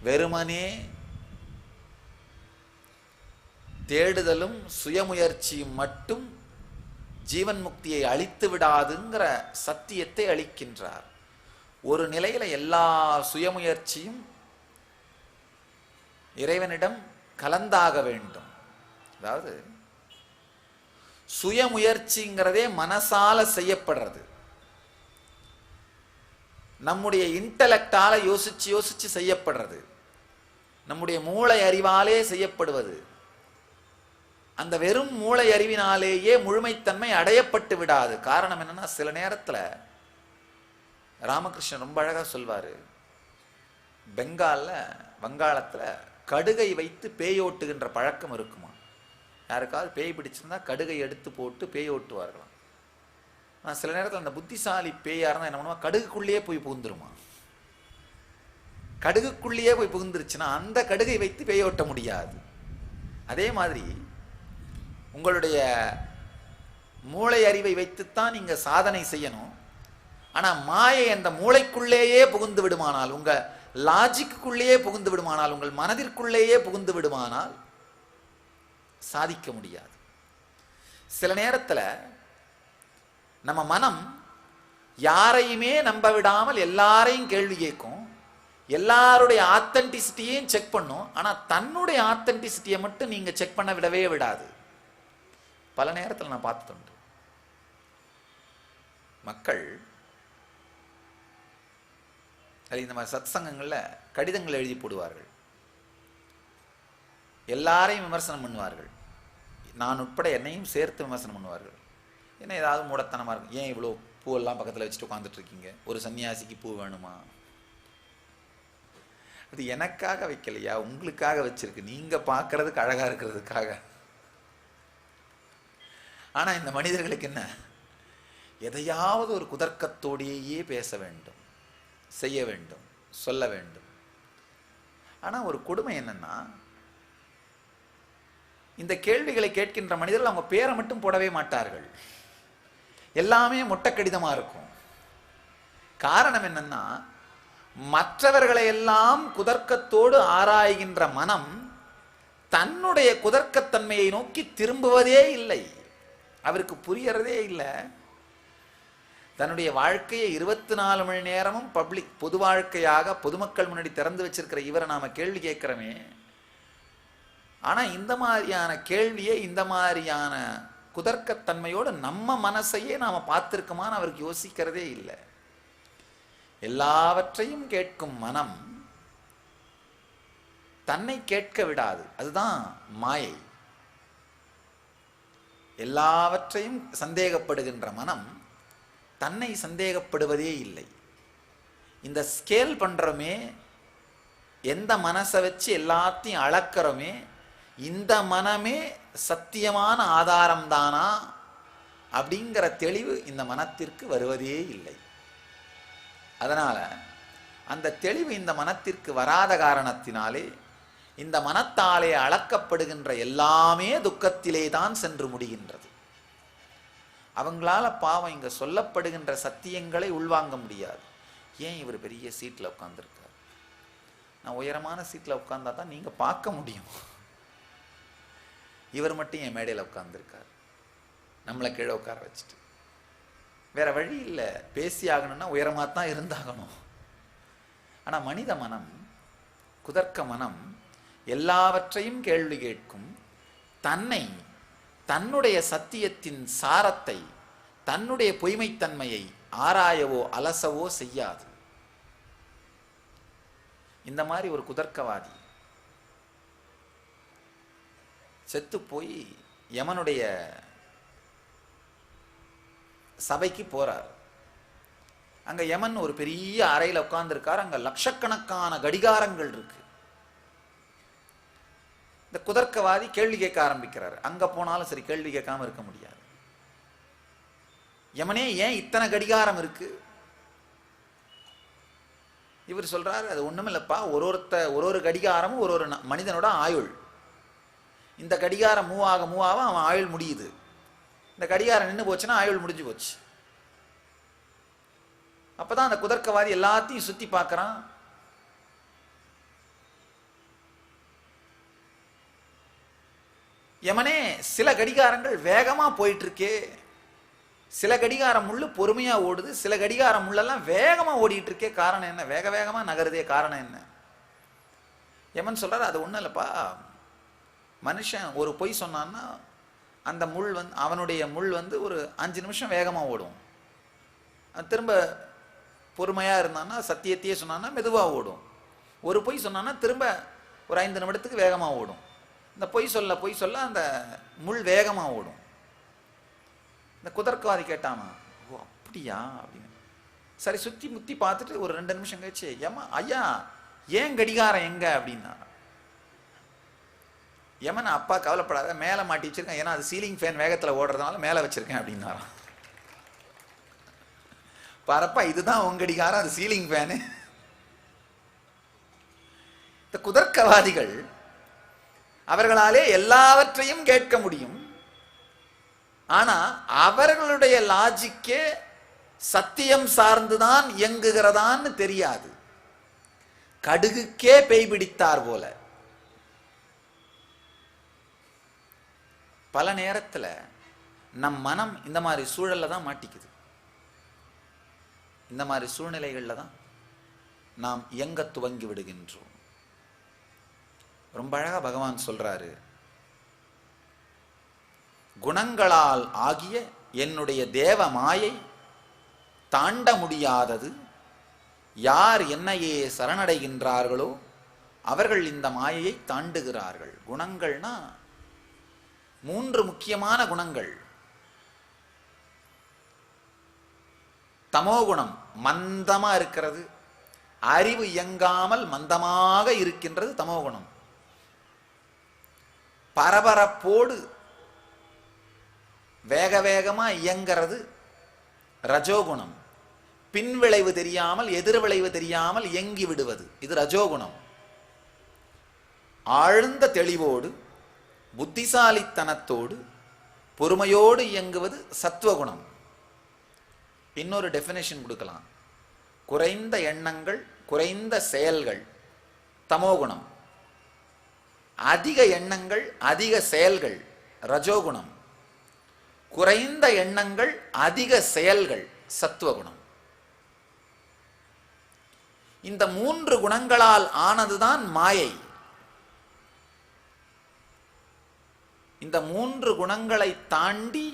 வெறுமனே தேடுதலும் சுயமுயற்சியும் மட்டும் ஜீவன் முக்தியை அளித்து விடாதுங்கிற சத்தியத்தை அளிக்கின்றார். ஒரு நிலையில எல்லா சுயமுயற்சியும் இறைவனிடம் கலந்தாக வேண்டும். அதாவது சுயமுயற்சிங்கிறதே மனசால செய்யப்படுறது, நம்முடைய இன்டலெக்டால யோசிச்சு யோசிச்சு செய்யப்படுறது, நம்முடைய மூளை அறிவாலே செய்யப்படுவது. அந்த வெறும் மூளை அறிவினாலேயே முழுமைத்தன்மை அடையப்பட்டு விடாது. காரணம் என்னன்னா, சில நேரத்தில் ராமகிருஷ்ணன் ரொம்ப அழகா சொல்வாரு, வங்காளத்தில் கடுகை வைத்து பேயோட்டுகின்ற பழக்கம் இருக்குமா. யாருக்காவது பேய் பிடிச்சிருந்தா கடுகை எடுத்து போட்டு பேயோட்டுவார்களாம். நான் சில நேரத்தில் அந்த புத்திசாலி பேயா இருந்தால் என்ன பண்ணுவா, கடுகுக்குள்ளேயே போய் புகுந்துருமா. கடுகுக்குள்ளேயே போய் புகுந்துருச்சுன்னா அந்த கடுகை வைத்து பேயோட்ட முடியாது. அதே மாதிரி உங்களுடைய மூளை அறிவை வைத்துத்தான் நீங்க சாதனை செய்யணும். ஆனா மாயை அந்த மூளைக்குள்ளேயே புகுந்து விடுமானால், உங்க லாஜிக்குள்ளேயே புகுந்து விடுமானால், உங்கள் மனதிற்குள்ளேயே புகுந்து விடுமானால் சாதிக்க முடியாது. சில நேரத்தில் நம்ம மனம் யாரையுமே நம்ப விடாமல் எல்லாரையும் கேள்வி கேட்கும், எல்லாருடைய ஆத்தென்டிசிட்டியையும் செக் பண்ணும். ஆனா தன்னுடைய ஆத்தென்டிசிட்டியை மட்டும் நீங்க செக் பண்ண விடவே விடாது. பல நேரத்தில் நான் பார்த்துட்டு மக்கள் இந்த மாதிரி சத் சங்கங்களில் கடிதங்கள் எழுதி போடுவார்கள், எல்லாரையும் விமர்சனம் பண்ணுவார்கள், நான் உட்பட என்னையும் சேர்த்து விமர்சனம் பண்ணுவார்கள். என்ன ஏதாவது மூடத்தனமாக இருக்கும், ஏன் இவ்வளோ பூவெல்லாம் பக்கத்தில் வச்சுட்டு உட்காந்துட்டு இருக்கீங்க, ஒரு சன்னியாசிக்கு பூ வேணுமா, அது எனக்காக வைக்கலையா, உங்களுக்காக வச்சிருக்கு, நீங்க பார்க்கறதுக்கு அழகா இருக்கிறதுக்காக. ஆனா இந்த மனிதர்களுக்கு என்ன, எதையாவது ஒரு குதர்க்கத்தோடையே பேச வேண்டும், செய்ய வேண்டும், சொல்ல வேண்டும். ஆனா ஒரு கொடுமை என்னன்னா, இந்த கேள்விகளை கேட்கின்ற மனிதர்கள் அவங்க பேரை மட்டும் போடவே மாட்டார்கள், எல்லாமே மொட்டை கடிதமா இருக்கும். காரணம் என்னன்னா, மற்றவர்களை எல்லாம் குதர்க்கத்தோடு ஆராய்கின்ற மனம் தன்னுடைய குதர்க்கத்தன்மையை நோக்கி திரும்புவதே இல்லை. அவருக்கு புரியறதே இல்லை. தன்னுடைய வாழ்க்கையை 24 மணி நேரமும் பொது வாழ்க்கையாக பொதுமக்கள் முன்னாடி திறந்து வச்சிருக்கிற இவரை நாம கேள்வி கேட்கிறோமே. ஆனா இந்த மாதிரியான கேள்வியை, இந்த மாதிரியான குதர்க்கத்தன்மையோடு நம்ம மனசையே நாம பார்த்திருக்கோமான்னு அவருக்கு யோசிக்கிறதே இல்லை. எல்லாவற்றையும் கேட்கும் மனம் தன்னை கேட்க விடாது, அதுதான் மாயை. எல்லாவற்றையும் சந்தேகப்படுகின்ற மனம் தன்னை சந்தேகப்படுவதே இல்லை. இந்த ஸ்கேல் பண்றோமே, எந்த மனசை வச்சு எல்லாத்தையும் அளக்கிறோமே, இந்த மனமே சத்தியமான ஆதாரம் தானா அப்படிங்கிற தெளிவு இந்த மனத்திற்கு வருவதே இல்லை. அதனால அந்த தெளிவு இந்த மனத்திற்கு வராத காரணத்தினாலே இந்த மனத்தாலே அளக்கப்படுகின்ற எல்லாமே துக்கத்திலே தான் சென்று முடிகின்றது. அவங்களால பாவம் இங்க சொல்லப்படுகின்ற சத்தியங்களை உள்வாங்க முடியாது. ஏன் இவர் பெரிய சீட்ல உட்கார்ந்துருக்கார், நான் உயரமான சீட்ல உட்கார்ந்தா தான் நீங்க பார்க்க முடியும், இவர் மட்டும் என் மேடையில் உட்கார்ந்துருக்கார், நம்மளை கீழே உட்கார வச்சுட்டு. வேற வழி இல்லை, பேசி ஆகணும்னா உயரமாக தான் இருந்தாகணும். ஆனால் மனித மனம், குதர்க்க மனம் எல்லாவற்றையும் கேள்வி கேட்கும். தன்னை, தன்னுடைய சத்தியத்தின் சாரத்தை, தன்னுடைய பொய்மைத்தன்மையை ஆராயவோ அலசவோ செய்யாது. இந்த மாதிரி ஒரு குதர்க்கவாதி செத்து போய் யமனுடைய சபைக்கு போறார். அங்க யமன் ஒரு பெரிய அறையில உட்கார்ந்துருக்கார். அங்க லட்சக்கணக்கான கடிகாரங்கள் இருக்கு. இந்த குதர்க்கவாதி கேள்வி கேட்க ஆரம்பிக்கிறார். அங்க போனாலும் சரி, கேள்வி கேட்காம இருக்க முடியாது. யமனே, ஏன் இத்தனை கடிகாரம் இருக்கு? இவர் சொல்றாரு, அது ஒண்ணுமில்லப்பா, ஒரு கடிகாரமும் ஒரு மனிதனோட ஆயுள். இந்த கடிகாரம் மூவாக அவன் ஆயுள் முடியுது. இந்த கடிகாரம் நின்று போச்சுன்னா ஆயுள் முடிஞ்சு போச்சு. அப்பதான் அந்த குதர்க்கவாதி எல்லாத்தையும் சுத்தி பார்க்கறான். யமனே, சில கடிகாரங்கள் வேகமா போயிட்டு இருக்கே, சில கடிகாரம் முள்ளு பொறுமையா ஓடுது, சில கடிகாரம் முள்ளெல்லாம் வேகமா ஓடிட்டு இருக்கே, காரணம் என்ன? வேக வேகமா நகருதே, காரணம் என்ன? யமன் சொல்றாரு, அது ஒண்ணும் இல்லப்பா, மனுஷன் ஒரு பொய் சொன்னான்னா அந்த முள் அவனுடைய முள் ஒரு 5 நிமிஷம் வேகமா ஓடும். திரும்ப பொறுமையா இருந்தான்னா, சத்தியத்தையே சொன்னான்னா மெதுவா ஓடும். ஒரு பொய் சொன்னான்னா திரும்ப ஒரு 5 நிமிடத்துக்கு வேகமா ஓடும். இந்த பொய் சொல்ல அந்த முள் வேகமா ஓடும். இந்த குதர்க்கவாதி கேட்டானா, ஓ அப்படியா அப்படின்னு. சரி, சுத்தி முத்தி பார்த்துட்டு ஒரு 2 நிமிஷம் கழிச்சு, ஏமா ஐயா ஏன் கடிகாரம் எங்க அப்படின்னா, யமன், அப்பா கவலைப்படாத, மேலே மாட்டி வச்சிருக்கேன், ஏன்னா அது சீலிங் ஃபேன் வேகத்தில் ஓடுறதுனால மேலே வச்சிருக்கேன் அப்படின்னாராம். பாரப்பா, இதுதான் உங்க கடிகாரம், அது சீலிங் ஃபேனு. இந்த குதர்க்கவாதிகள் அவர்களாலே எல்லாவற்றையும் கேட்க முடியும். ஆனா அவர்களுடைய லாஜிக்கே சத்தியம் சார்ந்துதான் இயங்குகிறதான்னு தெரியாது. கடுகுக்கே பேய் பிடித்தார் போல. பல நேரத்துல நம் மனம் இந்த மாதிரி சூழல்ல தான் மாட்டிக்குது. இந்த மாதிரி சூழ்நிலைகள்ல தான் நாம் இயங்க துவங்கி விடுகின்றோம். ரொம்ப அழகா பகவான் சொல்றாரு, குணங்களால் ஆகிய என்னுடைய தேவ மாயை தாண்ட முடியாதது. யார் என்னையே சரணடைகின்றார்களோ அவர்கள் இந்த மாயையை தாண்டுகிறார்கள். குணங்கள்னா 3 முக்கியமான குணங்கள். தமோகுணம் மந்தமா இருக்கிறது, அறிவு இயங்காமல் மந்தமாக இருக்கின்றது தமோகுணம். பரபரப்போடு வேக வேகமா இயங்கிறது ரஜோகுணம். பின்விளைவு தெரியாமல் எதிர்விளைவு தெரியாமல் இயங்கி விடுவது இது ரஜோகுணம். ஆழ்ந்த தெளிவோடு புத்திசாலித்தனத்தோடு பொறுமையோடு இயங்குவது சத்துவகுணம். இன்னொரு டெஃபினேஷன் கொடுக்கலாம், குறைந்த எண்ணங்கள் குறைந்த செயல்கள் தமோகுணம், அதிக எண்ணங்கள் அதிக செயல்கள் ரஜோகுணம், குறைந்த எண்ணங்கள் அதிக செயல்கள் சத்துவகுணம். இந்த 3 குணங்களால் ஆனதுதான் மாயை. இந்த 3 குணங்களை தாண்டி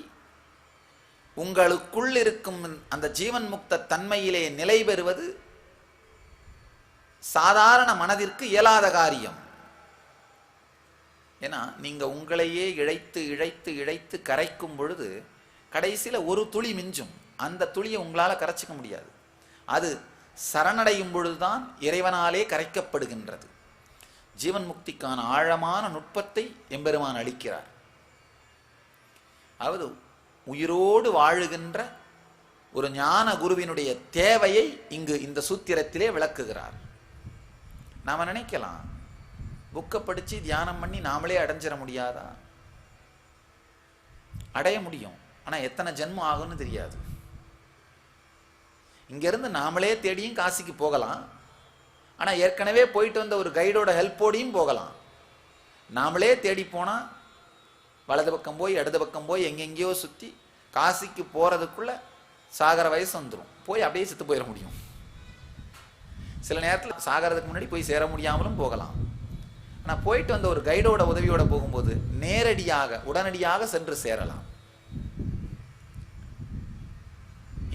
உங்களுக்குள் இருக்கும் அந்த ஜீவன் முக்த தன்மையிலே நிலை பெறுவது சாதாரண மனதிற்கு இயலாத காரியம். ஏன்னா நீங்க உங்களையே இழைத்து இழைத்து இழைத்து கரைக்கும் பொழுது கடைசியில் ஒரு துளி மிஞ்சும். அந்த துளியை உங்களால் கரைச்சிக்க முடியாது. அது சரணடையும் பொழுதுதான் இறைவனாலே கரைக்கப்படுகின்றது. ஜீவன் முக்திக்கான ஆழமான நுட்பத்தை எம்பெருமான் அளிக்கிறார். அதாவது உயிரோடு வாழுகின்ற ஒரு ஞான குருவினுடைய தேவையை இங்கு இந்த சூத்திரத்திலே விளக்குகிறார். நாம நினைக்கலாம், புக்கை படிச்சு தியானம் பண்ணி நாமளே அடைஞ்சிட முடியாதா? அடைய முடியும், ஆனா எத்தனை ஜென்மம் ஆகும்னு தெரியாது. இங்கிருந்து நாமளே தேடியும் காசிக்கு போகலாம், ஆனா ஏற்கனவே போயிட்டு வந்த ஒரு கைடோட ஹெல்ப்போடையும் போகலாம். நாமளே தேடி போனா வலது பக்கம் போய் இடது பக்கம் போய் எங்கெங்கேயோ சுற்றி காசிக்கு போகிறதுக்குள்ள சாகர வயசு வந்துடும். போய் அப்படியே செத்து போயிட முடியும். சில நேரத்தில் சாகிறதுக்கு முன்னாடி போய் சேர முடியாமலும் போகலாம். ஆனால் போயிட்டு வந்த ஒரு கைடோட உதவியோட போகும்போது நேரடியாக உடனடியாக சென்று சேரலாம்.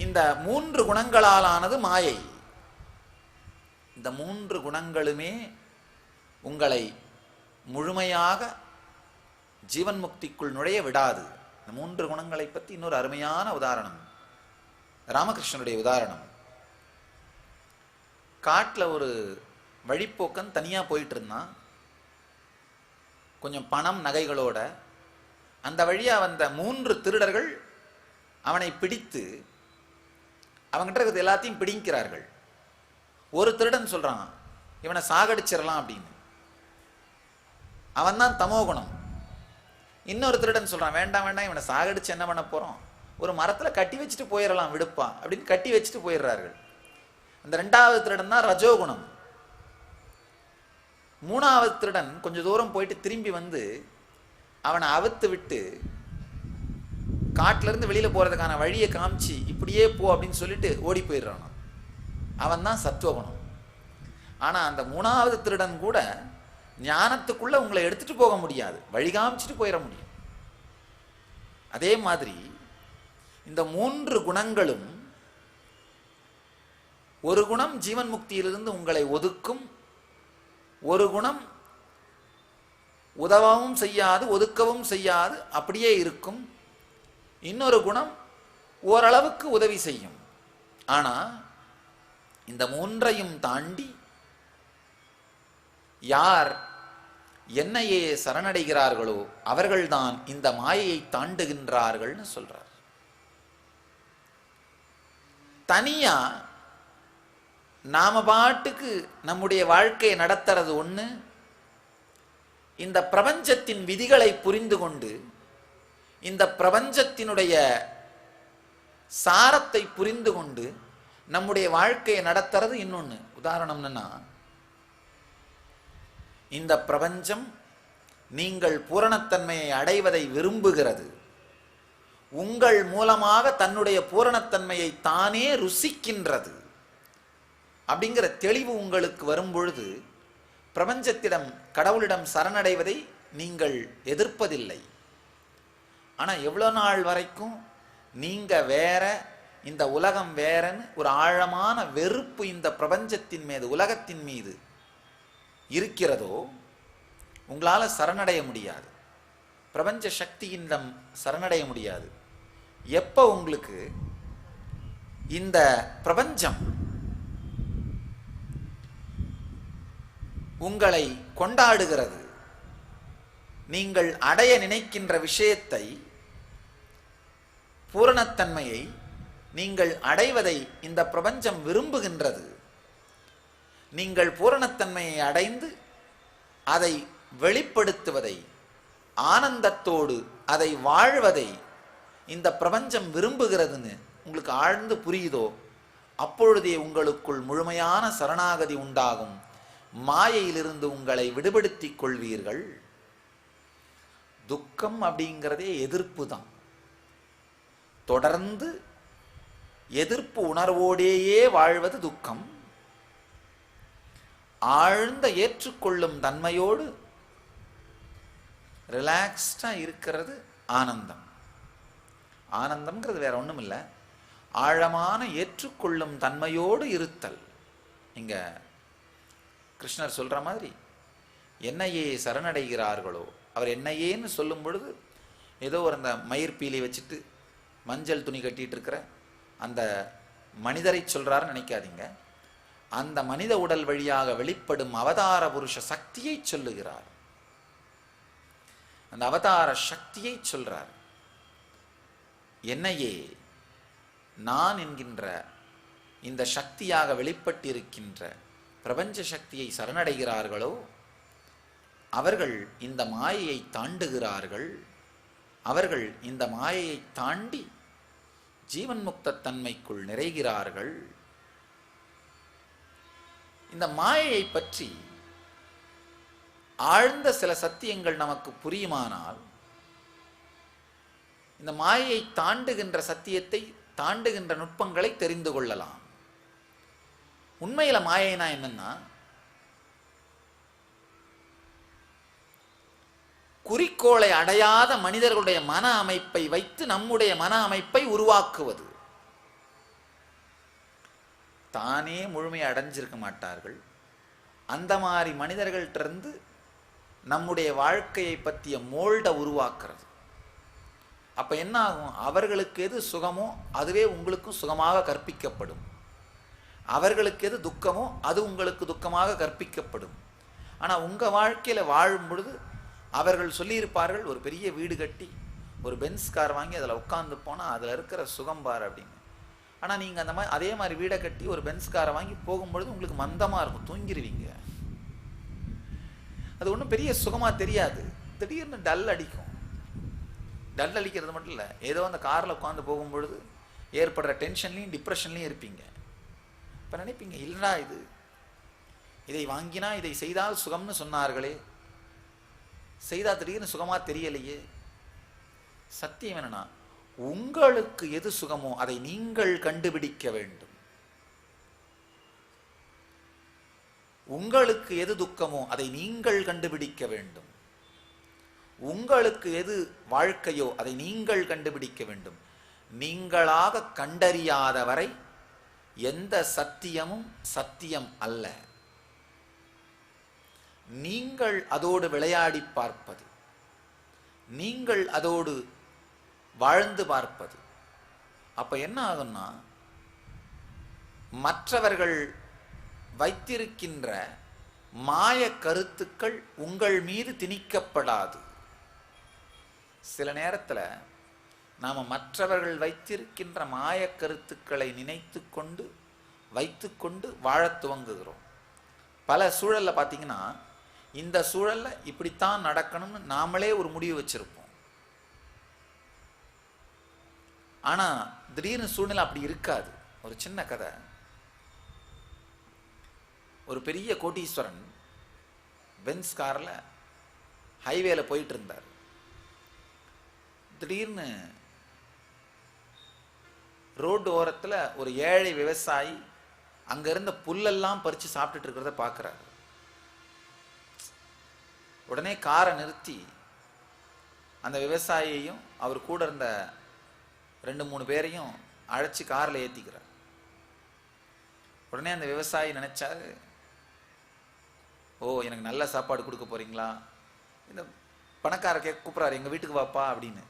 இந்த 3 குணங்களாலானது மாயை. இந்த 3 குணங்களுமே உங்களை முழுமையாக ஜீவன் முக்திக்குள் நுழைய விடாது. இந்த 3 குணங்களை பற்றி இன்னொரு அருமையான உதாரணம், ராமகிருஷ்ணனுடைய உதாரணம். காட்டில் ஒரு வழிப்போக்கன் தனியாக போயிட்டு இருந்தான், கொஞ்சம் பணம் நகைகளோட. அந்த வழியாக வந்த 3 திருடர்கள் அவனை பிடித்து அவங்ககிட்ட இருக்கிறது எல்லாத்தையும் பிடிக்கிறார்கள். ஒரு திருடன் சொல்றான், இவனை சாகடிச்சிடலாம் அப்படின்னு. அவன் தான் தமோகுணம். இன்னொரு திருடன் சொல்றான், வேண்டாம் வேண்டாம், இவனை சாகடிச்சு என்ன பண்ண போறோம், ஒரு மரத்துல கட்டி வச்சுட்டு போயிடலாம் விடுப்பா அப்படின்னு கட்டி வச்சுட்டு போயிடுறார்கள். அந்த 2வது திருடன் தான் ரஜோகுணம். 3வது திருடன் கொஞ்சம் தூரம் போயிட்டு திரும்பி வந்து அவனை அவுத்து விட்டு காட்டிலேருந்து வெளியில் போகிறதுக்கான வழியை காமிச்சு இப்படியே போ அப்படின்னு சொல்லிட்டு ஓடி போயிடுறான். அவன் தான் சத்துவகுணம். ஆனால் அந்த மூணாவது திருடன் கூட ஞானத்துக்குள்ளே உங்களை எடுத்துகிட்டு போக முடியாது, வழி காமிச்சிட்டு போயிட முடியும். அதே மாதிரி இந்த 3 குணங்களும், ஒரு குணம் ஜீவன் முக்தியிலிருந்து உங்களை ஒதுக்கும், ஒரு குணம் உதவவும் செய்யாது ஒதுக்கவும் செய்யாது அப்படியே இருக்கும், இன்னொரு குணம் ஓரளவுக்கு உதவி செய்யும். ஆனால் இந்த 3ஐயும் தாண்டி யார் என்னையே சரணடைகிறார்களோ அவர்கள்தான் இந்த மாயையை தாண்டுகின்றார்கள்னு சொல்றார். தனியா நாம பாட்டுக்கு நம்முடைய வாழ்க்கையை நடத்துறது ஒண்ணு, இந்த பிரபஞ்சத்தின் விதிகளை புரிந்து கொண்டு இந்த பிரபஞ்சத்தினுடைய சாரத்தை புரிந்து கொண்டு நம்முடைய வாழ்க்கையை நடத்துறது இன்னொன்று. உதாரணம் என்னன்னா, இந்த பிரபஞ்சம் நீங்கள் பூரணத்தன்மையை அடைவதை விரும்புகிறது, உங்கள் மூலமாக தன்னுடைய பூரணத்தன்மையை தானே ருசிக்கின்றது அப்படிங்கிற தெளிவு உங்களுக்கு வரும் பொழுது பிரபஞ்சத்திடம் கடவுளிடம் சரணடைவதை நீங்கள் எதிர்ப்பதில்லை. ஆனால் எவ்வளோ நாள் வரைக்கும் நீங்கள் வேற இந்த உலகம் வேறன்னு ஒரு ஆழமான வெறுப்பு இந்த பிரபஞ்சத்தின் மீது உலகத்தின் மீது இருக்கிறதோ உங்களால் சரணடைய முடியாது, பிரபஞ்ச சக்தியிடம் சரணடைய முடியாது. எப்போ உங்களுக்கு இந்த பிரபஞ்சம் உங்களை கொண்டாடுகிறது, நீங்கள் அடைய நினைக்கின்ற விஷயத்தை பூரணத்தன்மையை நீங்கள் அடைவதை இந்த பிரபஞ்சம் விரும்புகின்றது, நீங்கள் பூரணத்தன்மையை அடைந்து அதை வெளிப்படுத்துவதை ஆனந்தத்தோடு அதை வாழ்வதை இந்த பிரபஞ்சம் விரும்புகிறதுன்னு உங்களுக்கு ஆழ்ந்து புரியுதோ அப்பொழுதே உங்களுக்குள் முழுமையான சரணாகதி உண்டாகும், மாயையிலிருந்து உங்களை விடுபடுத்திக் கொள்வீர்கள். துக்கம் அப்படிங்கிறதே எதிர்ப்பு தான். தொடர்ந்து எதிர்ப்பு உணர்வோடேயே வாழ்வது துக்கம். ஆழ்ந்த ஏற்றுக்கொள்ளும் தன்மையோடு ரிலாக்ஸ்டா இருக்கிறது ஆனந்தம். ஆனந்தம்ங்கிறது வேற ஒண்ணும் இல்லை, ஆழமான ஏற்றுக்கொள்ளும் தன்மையோடு இருத்தல். இங்க கிருஷ்ணர் சொல்ற மாதிரி என்னையே சரணடைகிறார்களோ, அவர் என்னையேன்னு சொல்லும் பொழுது ஏதோ ஒரு அந்த மயிர்பீலி வச்சுட்டு மஞ்சள் துணி கட்டிட்டு இருக்கிற அந்த மனிதரை சொல்றாருன்னு நினைக்காதீங்க. அந்த மனித உடல் வழியாக வெளிப்படும் அவதார புருஷ சக்தியை சொல்லுகிறார். அந்த அவதார சக்தியை சொல்றார். என்னையே நான் என்கின்ற இந்த சக்தியாக வெளிப்பட்டிருக்கின்ற பிரபஞ்ச சக்தியை சரணடைகிறார்களோ அவர்கள் இந்த மாயையை தாண்டுகிறார்கள், அவர்கள் இந்த மாயையை தாண்டி ஜீவன் முக்த தன்மைக்குள் நிறைகிறார்கள். இந்த மாயையை பற்றி ஆழ்ந்த சில சத்தியங்கள் நமக்கு புரியுமானால் இந்த மாயையை தாண்டுகின்ற சத்தியத்தை தாண்டுகின்ற நுட்பங்களை தெரிந்து கொள்ளலாம். உண்மையில மாயைனா என்னன்னா, குறிக்கோளை அடையாத மனிதர்களுடைய மன அமைப்பை வைத்து நம்முடைய மன அமைப்பை உருவாக்குவது. தானே முழுமையை அடைஞ்சிருக்க மாட்டார்கள், அந்த மாதிரி மனிதர்கள்ட்ட இருந்து நம்முடைய வாழ்க்கையை பற்றிய மோல்டை உருவாக்குறது. அப்போ என்ன ஆகும், அவர்களுக்கு எது சுகமோ அதுவே உங்களுக்கும் சுகமாக கற்பிக்கப்படும், அவர்களுக்கு எது துக்கமோ அது உங்களுக்கு துக்கமாக கற்பிக்கப்படும். ஆனால் உங்கள் வாழ்க்கையில் வாழும் பொழுது அவர்கள் சொல்லியிருப்பார்கள், ஒரு பெரிய வீடு கட்டி ஒரு பென்ஸ் கார் வாங்கி அதில் உட்காந்து போனால் அதில் இருக்கிற சுகம் பார் அப்படின்னு. ஆனால் நீங்கள் அந்த மாதிரி அதே மாதிரி வீடை கட்டி ஒரு பென்ஸ் காரை வாங்கி போகும்பொழுது உங்களுக்கு மந்தமாக இருக்கும், தூங்கிடுவீங்க. அது ஒன்றும் பெரிய சுகமாக தெரியாது, திடீர்னு டல் அடிக்கும். டல் அடிக்கிறது மட்டும் இல்லை, ஏதோ அந்த காரில் உட்காந்து போகும்பொழுது ஏற்படுற டென்ஷன்லையும் டிப்ரெஷன்லையும் இருப்பீங்க. இப்போ நினைப்பீங்க, இல்லைடா இதை வாங்கினா இதை செய்தால் சுகம்னு சொன்னார்களே, செய்தா திடீர்னு சுகமா தெரியலையே. சத்தியம் என்னன்னா, உங்களுக்கு எது சுகமோ அதை நீங்கள் கண்டுபிடிக்க வேண்டும். உங்களுக்கு எது துக்கமோ அதை நீங்கள் கண்டுபிடிக்க வேண்டும். உங்களுக்கு எது வாழ்க்கையோ அதை நீங்கள் கண்டுபிடிக்க வேண்டும். நீங்களாக கண்டறியாத வரை எந்த சத்தியமும் சத்தியம் அல்ல. நீங்கள் அதோடு விளையாடி பார்ப்பது, நீங்கள் அதோடு வாழ்ந்து பார்ப்பது. அப்ப என்ன ஆகும்னா, மற்றவர்கள் வைத்திருக்கின்ற மாய கருத்துக்கள் உங்கள் மீது திணிக்கப்படாது. சில நேரத்தில் நாம மற்றவர்கள் வைத்திருக்கின்ற மாய கருத்துக்களை நினைத்து கொண்டு வைத்துக்கொண்டு வாழத் துவங்குகிறோம். பல சூழல்ல பார்த்தீங்கன்னா, இந்த சூழல்ல இப்படித்தான் நடக்கணும்னு நாமளே ஒரு முடிவு வச்சிருப்போம். ஆனா திடீர்னு சூழ்நிலை அப்படி இருக்காது. ஒரு சின்ன கதை. ஒரு பெரிய கோடீஸ்வரன் பென்ஸ் கார்ல ஹைவேல போயிட்டு இருந்தார். திடீர்னு ரோடு ஓரத்தில் ஒரு ஏழை விவசாயி அங்க இருந்த புல்லெல்லாம் பறிச்சு சாப்பிட்டுட்டு இருக்கிறத பார்க்கிறாரு. உடனே காரை நிறுத்தி அந்த விவசாயியையும் அவர் கூட இருந்த 2-3 பேரையும் அழைச்சி காரில் ஏற்றிக்கிறார். உடனே அந்த விவசாயி நினைச்சாரு, ஓ எனக்கு நல்ல சாப்பாடு கொடுக்க போறீங்களா? இந்த பணக்கார கூப்பிட்றாரு, எங்கள் வீட்டுக்கு வாப்பா அப்படின்னு.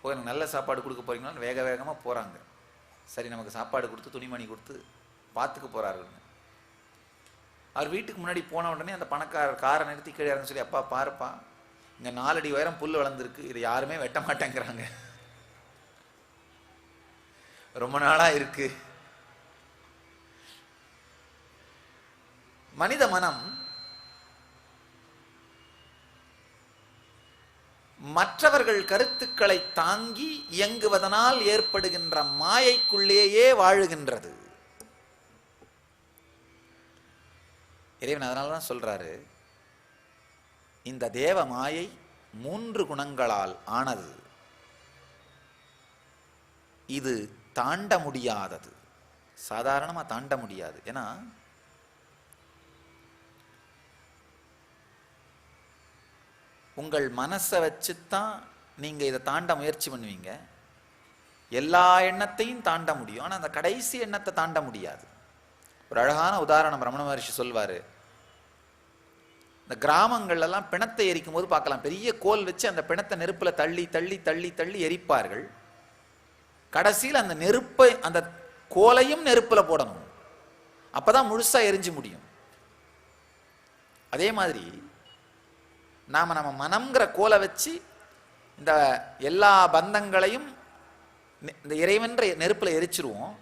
ஓ எனக்கு நல்ல சாப்பாடு கொடுக்க போறீங்களான்னு வேக வேகமாக போகிறாங்க. சரி நமக்கு சாப்பாடு கொடுத்து துணிமணி கொடுத்து பார்த்துக்க போகிறாருன்னு. அவர் வீட்டுக்கு முன்னாடி போன உடனே அந்த பணக்காரர் காரை நிறுத்தி கீழே இறங்க சொல்லி, அப்பா பாருப்பா, இங்கே 4 அடி உயரம் புல் வளர்ந்துருக்கு, இதை யாருமே வெட்ட மாட்டேங்கிறாங்க, ரொம்ப நாளா இருக்கு. மனித மனம் மற்றவர்கள் கருத்துக்களை தாங்கி இயங்குவதனால் ஏற்படுகின்ற மாயைக்குள்ளேயே வாழுகின்றது. இறைவன் அதனாலதான் சொல்றாரு, இந்த தேவ மாயை 3 குணங்களால் ஆனது, இது தாண்ட முடியாதது. சாதாரணமா தாண்ட முடியாது. ஏன்னா உங்கள் மனசை வச்சுத்தான் நீங்க இதை தாண்ட முயற்சி பண்ணுவீங்க. எல்லா எண்ணத்தையும் தாண்ட முடியும், ஆனா அந்த கடைசி எண்ணத்தை தாண்ட முடியாது. ஒரு அழகான உதாரணம் ரமண மகர்ஷி சொல்வாரு. இந்த கிராமங்கள்லாம் பிணத்தை எரிக்கும் போது பார்க்கலாம், பெரிய கோல் வச்சு அந்த பிணத்தை நெருப்புல தள்ளி தள்ளி தள்ளி தள்ளி எரிப்பார்கள். கடைசியில் அந்த நெருப்பை, அந்த கோலையும் நெருப்புல போடணும், அப்பதான் முழுசா எரிஞ்சு முடியும். அதே மாதிரி நாம நம்ம மனம்ங்கிற கோலை வச்சு இந்த எல்லா பந்தங்களையும் இந்த இறைவன்ற நெருப்புல எரிச்சிருவோம்.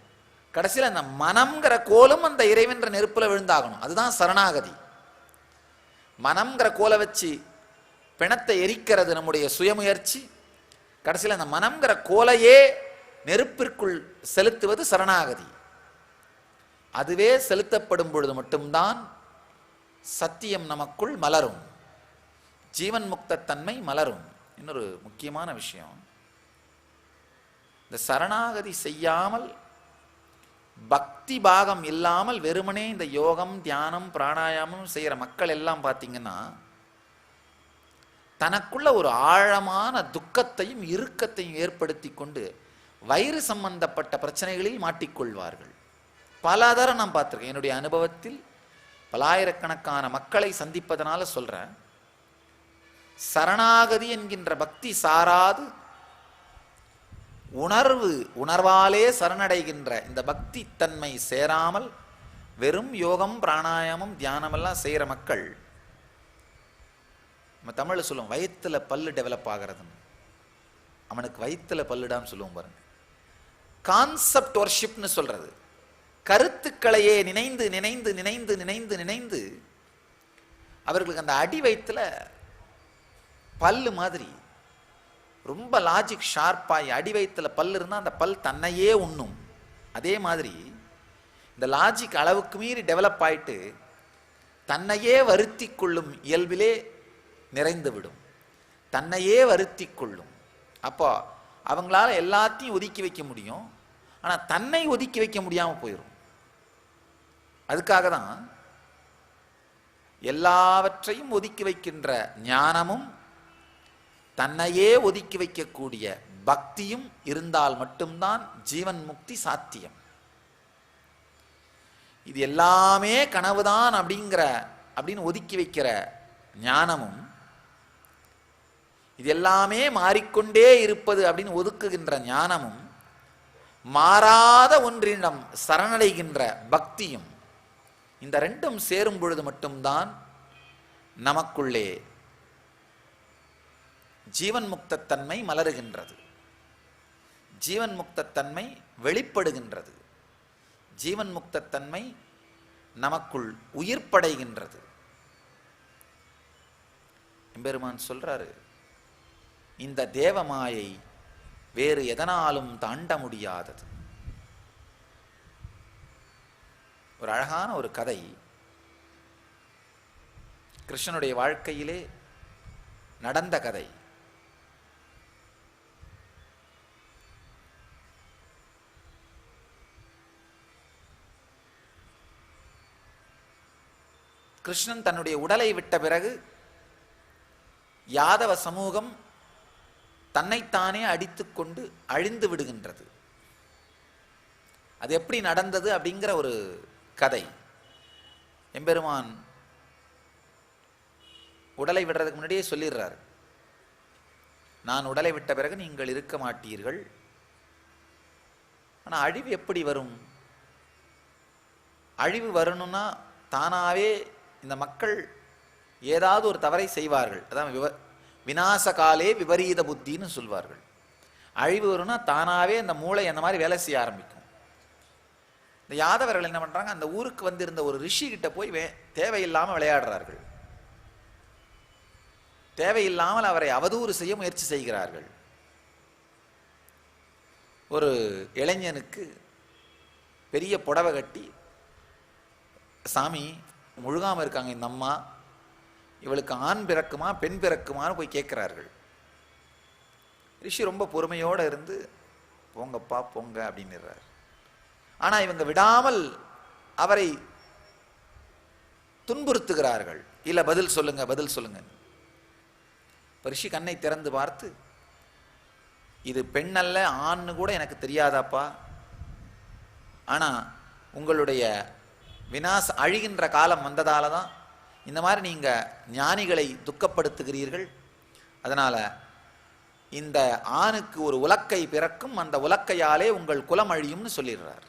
கடைசியில் அந்த மனம்ங்கிற கோலும் அந்த இறைவன்ற நெருப்புல விழுந்தாகணும். அதுதான் சரணாகதி. மனம்ங்கிற கோலை வச்சு பிணத்தை எரிக்கிறது நம்முடைய சுயமுயற்சி. கடைசியில் அந்த மனம்ங்கிற கோலையே நெருப்பிற்குள் செலுத்துவது சரணாகதி. அதுவே செலுத்தப்படும் பொழுது மட்டும்தான் சத்தியம் நமக்குள் மலரும், ஜீவன் முக்த தன்மை மலரும். இன்னொரு முக்கியமான விஷயம், இந்த சரணாகதி செய்யாமல் பக்தி பாகம் இல்லாமல் வெறுமனே இந்த யோகம் தியானம் பிராணாயாமம் செய்யற மக்கள் எல்லாம் பார்த்தீங்கன்னா தனக்குள்ள ஒரு ஆழமான துக்கத்தையும் இறுக்கத்தையும் ஏற்படுத்தி கொண்டு வயிறு சம்பந்தப்பட்ட பிரச்சனைகளில் மாட்டிக்கொள்வார்கள். பலதரம் நான் பார்த்திருக்கேன். என்னுடைய அனுபவத்தில் பலாயிரக்கணக்கான மக்களை சந்திப்பதனால சொல்றேன், சரணாகதி என்கின்ற பக்தி சாராது உணர்வாலே சரணடைகின்ற இந்த பக்தி தன்மை சேராமல் வெறும் யோகம் பிராணாயாமம் தியானம் எல்லாம் செய்யற மக்கள், நம்ம தமிழ்ல சொல்லுவோம் வயிற்றுல பல்லு டெவலப் ஆகிறதுன்னு, அவனுக்கு வயிற்றுல பல்லுடான்னு சொல்லுவோம் பாருங்க. கான்செப்ட் வர்ஷிப்னு சொல்றது, கருத்துக்களையே நினைந்து நினைந்து நினைந்து நினைந்து நினைந்து அவர்களுக்கு அந்த அடி வயிற்றுல பல்லு மாதிரி ரொம்ப லாஜிக் ஷார்ப்பாகி அடி வயிற்றுல பல் இருந்தால் அந்த பல் தன்னையே உண்ணும். அதே மாதிரி இந்த லாஜிக் அளவுக்கு மீறி டெவலப் ஆயிட்டு தன்னையே வருத்தி கொள்ளும் இயல்பிலே நிறைந்து விடும். தன்னையே வருத்தி கொள்ளும். அப்போ அவங்களால எல்லாத்தையும் ஒதுக்கி வைக்க முடியும், ஆனால் தன்னை ஒதுக்கி வைக்க முடியாமல் போயிடும். அதுக்காக தான் எல்லாவற்றையும் ஒதுக்கி வைக்கின்ற ஞானமும் தன்னையே ஒதுக்கி வைக்கக்கூடிய பக்தியும் இருந்தால் மட்டும்தான் ஜீவன் முக்தி சாத்தியம். இது எல்லாமே கனவுதான் அப்படின்னு ஒதுக்கி வைக்கிற ஞானமும், இது எல்லாமே மாறிக்கொண்டே இருப்பது அப்படின்னு ஒதுக்குகின்ற ஞானமும், மாறாத ஒன்றிடம் சரணடைகின்ற பக்தியும், இந்த ரெண்டும் சேரும் பொழுது மட்டும்தான் நமக்குள்ளே ஜீவன் முக்தத்தன்மை மலருகின்றது, ஜீவன் முக்தத்தன்மை வெளிப்படுகின்றது, ஜீவன் முக்தத்தன்மை நமக்குள் உயிர்ப்படைகின்றது. எம்பெருமான் சொல்றாரு, இந்த தேவமாயை வேறு எதனாலும் தாண்ட முடியாதது. ஒரு அழகான ஒரு கதை கிருஷ்ணனுடைய வாழ்க்கையிலே நடந்த கதை. கிருஷ்ணன் தன்னுடைய உடலை விட்ட பிறகு யாதவ சமூகம் தன்னைத்தானே அடித்துக்கொண்டு அழிந்து விடுகின்றது. அது எப்படி நடந்தது அப்படிங்கிற ஒரு கதை. எம்பெருமான் உடலை விடுறதுக்கு முன்னாடியே சொல்லிடுறார், நான் உடலை விட்ட பிறகு நீங்கள் இருக்க மாட்டீர்கள். ஆனால் அழிவு எப்படி வரும்? அழிவு வரணும்னா தானாவே இந்த மக்கள் ஏதாவது ஒரு தவறை செய்வார்கள். அதான் விநாச காலே விபரீத புத்தின்னு சொல்வார்கள். அழிவு வரும்னா தானாவே அந்த மூளை அந்த மாதிரி வேலை செய்ய ஆரம்பிக்கும். இந்த யாதவர்கள் என்ன பண்றாங்க, அந்த ஊருக்கு வந்திருந்த ஒரு ரிஷி கிட்ட போய் தேவையில்லாமல் விளையாடுறார்கள். தேவையில்லாமல் அவரை அவதூறு செய்ய முயற்சி செய்கிறார்கள். ஒரு இளைஞனுக்கு பெரிய புடவை கட்டி, சாமி முழுகாம இருக்காங்க இந்த அம்மா, இவளுக்கு ஆண் பிறக்குமா பெண் பிறக்குமான்னு போய் கேட்கிறார்கள். ரிஷி ரொம்ப பொறுமையோடு இருந்து, போங்கப்பா போங்க அப்படின்னுறார். ஆனா இவங்க விடாமல் அவரை துன்புறுத்துகிறார்கள். இல்ல பதில் சொல்லுங்க பதில் சொல்லுங்க. ரிஷி கண்ணை திறந்து பார்த்து, இது பெண் அல்ல ஆண்னு கூட எனக்கு தெரியாதாப்பா, ஆனா உங்களுடைய விநாச அழிகின்ற காலம் வந்ததால தான் இந்த மாதிரி நீங்க ஞானிகளை துக்கப்படுத்துகிறீர்கள். அதனால இந்த ஆணுக்கு ஒரு உலக்கை பிறக்கும், அந்த உலக்கையாலே உங்கள் குலம் அழியும்னு சொல்லிடுறார்.